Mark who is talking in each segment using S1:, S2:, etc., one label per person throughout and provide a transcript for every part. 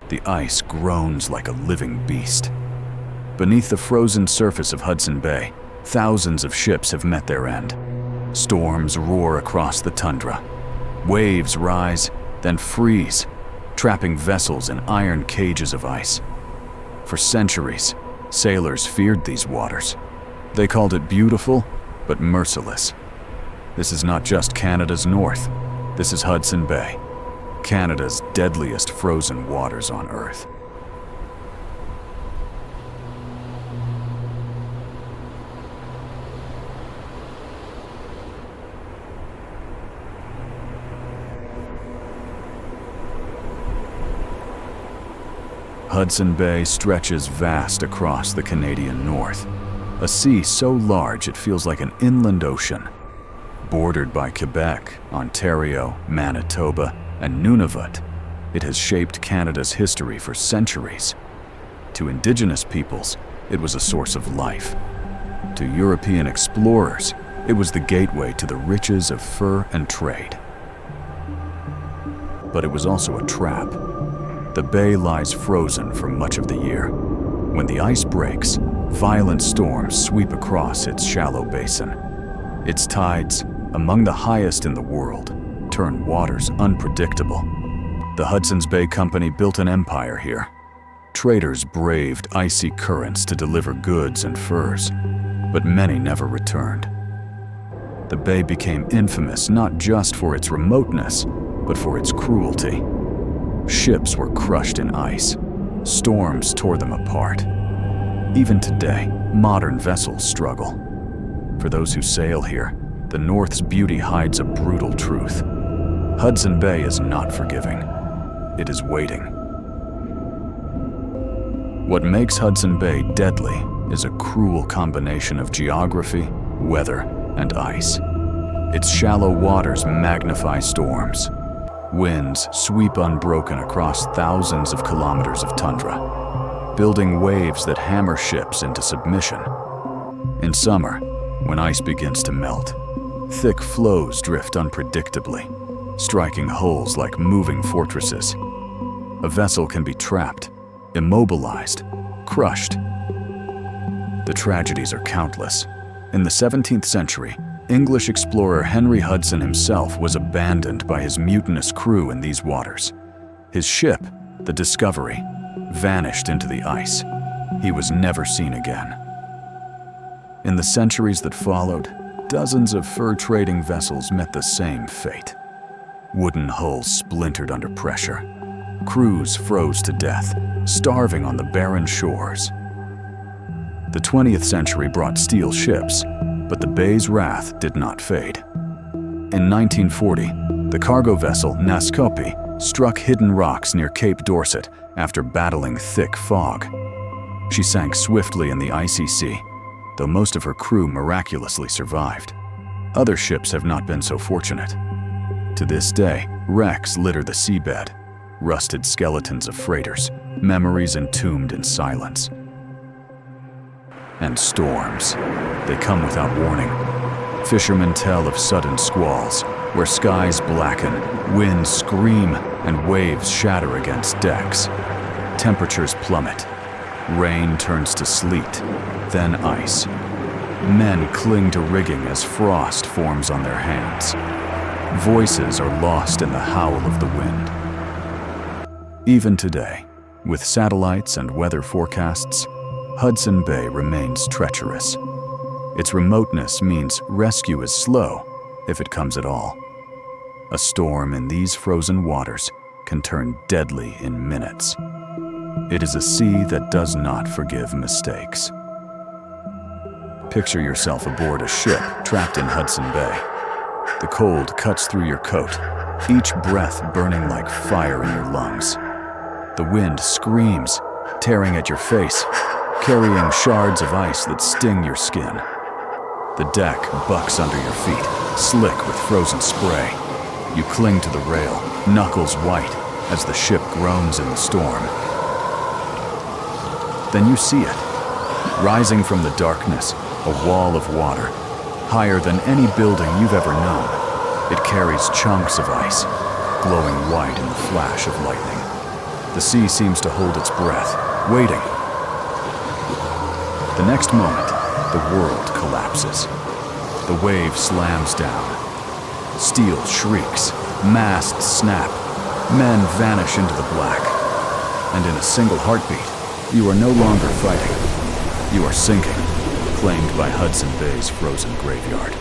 S1: The ice groans like a living beast. Beneath the frozen surface of Hudson Bay, thousands of ships have met their end. Storms roar across the tundra. Waves rise, then freeze, trapping vessels in iron cages of ice. For centuries, sailors feared these waters. They called it beautiful, but merciless. This is not just Canada's north. This is Hudson Bay, Canada's deadliest frozen waters on Earth. Hudson Bay stretches vast across the Canadian North, a sea so large it feels like an inland ocean. Bordered by Quebec, Ontario, Manitoba, and Nunavut, it has shaped Canada's history for centuries. To Indigenous peoples, it was a source of life. To European explorers, it was the gateway to the riches of fur and trade. But it was also a trap. The bay lies frozen for much of the year. When the ice breaks, violent storms sweep across its shallow basin. Its tides, among the highest in the world, turn waters unpredictable. The Hudson's Bay Company built an empire here. Traders braved icy currents to deliver goods and furs, but many never returned. The bay became infamous not just for its remoteness, but for its cruelty. Ships were crushed in ice. Storms tore them apart. Even today, modern vessels struggle. For those who sail here, the North's beauty hides a brutal truth. Hudson Bay is not forgiving. It is waiting. What makes Hudson Bay deadly is a cruel combination of geography, weather, and ice. Its shallow waters magnify storms. Winds sweep unbroken across thousands of kilometers of tundra, building waves that hammer ships into submission. In summer, when ice begins to melt, thick floes drift unpredictably, striking hulls like moving fortresses. A vessel can be trapped, immobilized, crushed. The tragedies are countless. In the 17th century, English explorer Henry Hudson himself was abandoned by his mutinous crew in these waters. His ship, the Discovery, vanished into the ice. He was never seen again. In the centuries that followed, dozens of fur-trading vessels met the same fate. Wooden hulls splintered under pressure. Crews froze to death, starving on the barren shores. The 20th century brought steel ships, but the bay's wrath did not fade. In 1940, the cargo vessel Nascope struck hidden rocks near Cape Dorset after battling thick fog. She sank swiftly in the icy sea, though most of her crew miraculously survived. Other ships have not been so fortunate. To this day, wrecks litter the seabed, rusted skeletons of freighters, memories entombed in silence. And storms. They come without warning. Fishermen tell of sudden squalls, where skies blacken, winds scream, and waves shatter against decks. Temperatures plummet. Rain turns to sleet, then ice. Men cling to rigging as frost forms on their hands. Voices are lost in the howl of the wind. Even today, with satellites and weather forecasts, Hudson Bay remains treacherous. Its remoteness means rescue is slow, if it comes at all. A storm in these frozen waters can turn deadly in minutes. It is a sea that does not forgive mistakes. Picture yourself aboard a ship trapped in Hudson Bay. The cold cuts through your coat, each breath burning like fire in your lungs. The wind screams, tearing at your face, carrying shards of ice that sting your skin. The deck bucks under your feet, slick with frozen spray. You cling to the rail, knuckles white, as the ship groans in the storm. Then you see it. Rising from the darkness, a wall of water, higher than any building you've ever known. It carries chunks of ice, glowing white in the flash of lightning. The sea seems to hold its breath, waiting. The next moment, the world collapses. The wave slams down. Steel shrieks, masts snap, men vanish into the black. And in a single heartbeat, you are no longer fighting. You are sinking, claimed by Hudson Bay's frozen graveyard.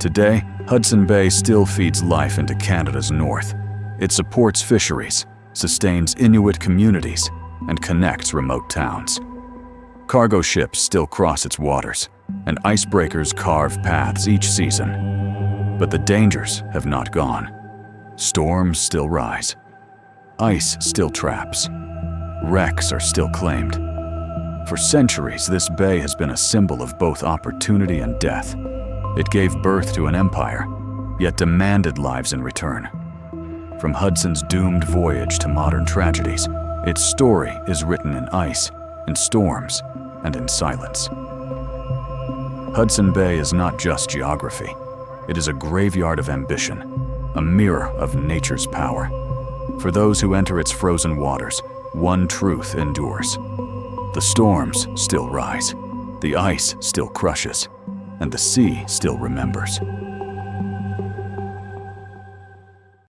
S1: Today, Hudson Bay still feeds life into Canada's north. It supports fisheries, sustains Inuit communities, and connects remote towns. Cargo ships still cross its waters, and icebreakers carve paths each season. But the dangers have not gone. Storms still rise. Ice still traps. Wrecks are still claimed. For centuries, this bay has been a symbol of both opportunity and death. It gave birth to an empire, yet demanded lives in return. From Hudson's doomed voyage to modern tragedies, its story is written in ice, in storms, and in silence. Hudson Bay is not just geography. It is a graveyard of ambition, a mirror of nature's power. For those who enter its frozen waters, one truth endures. The storms still rise, the ice still crushes, and the sea still remembers.